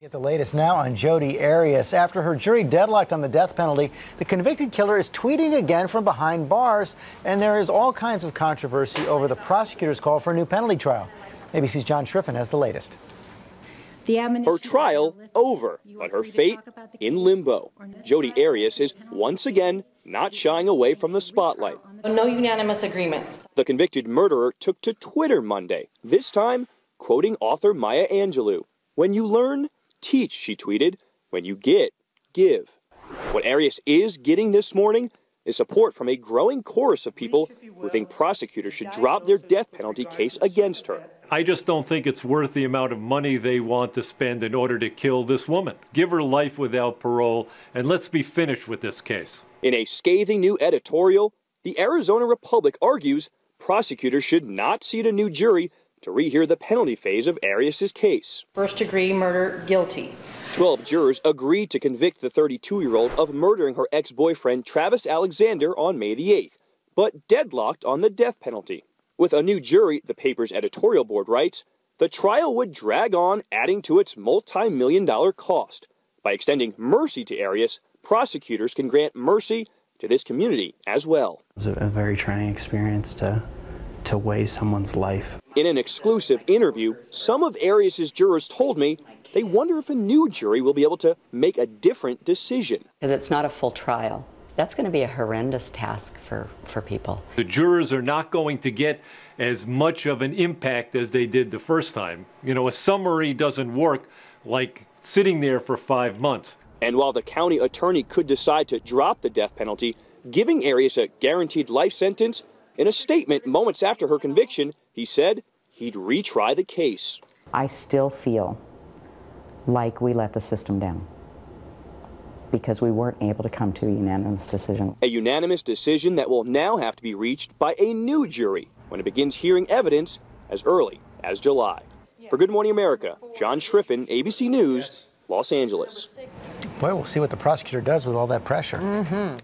Get the latest now on Jodi Arias. After her jury deadlocked on the death penalty, the convicted killer is tweeting again from behind bars, and there is all kinds of controversy over the prosecutor's call for a new penalty trial. ABC's John Triffin has the latest. Her trial over, but her fate in limbo. Jodi Arias is once again not shying away from the spotlight. No unanimous agreements. The convicted murderer took to Twitter Monday, this time quoting author Maya Angelou. "When you learn, teach," she tweeted. "When you get, give." What Arias is getting this morning is support from a growing chorus of people who think prosecutors should drop their death penalty case against her. I just don't think it's worth the amount of money they want to spend in order to kill this woman. Give her life without parole, and let's be finished with this case. In a scathing new editorial, the Arizona Republic argues prosecutors should not seat a new jury to rehear the penalty phase of Arias' case. First-degree murder, guilty. 12 jurors agreed to convict the 32-year-old of murdering her ex-boyfriend Travis Alexander on May the 8th, but deadlocked on the death penalty. With a new jury, the paper's editorial board writes, the trial would drag on, adding to its multi-million-dollar cost. By extending mercy to Arias, prosecutors can grant mercy to this community as well. It was a very trying experience to weigh someone's life. In an exclusive interview, some of Arias' jurors told me they wonder if a new jury will be able to make a different decision. Because it's not a full trial. That's going to be a horrendous task for people. The jurors are not going to get as much of an impact as they did the first time. You know, a summary doesn't work like sitting there for 5 months. And while the county attorney could decide to drop the death penalty, giving Arias a guaranteed life sentence, in a statement moments after her conviction, he said he'd retry the case. I still feel like we let the system down because we weren't able to come to a unanimous decision. A unanimous decision that will now have to be reached by a new jury when it begins hearing evidence as early as July. For Good Morning America, John Triffin, ABC News, Los Angeles. Boy, we'll see what the prosecutor does with all that pressure.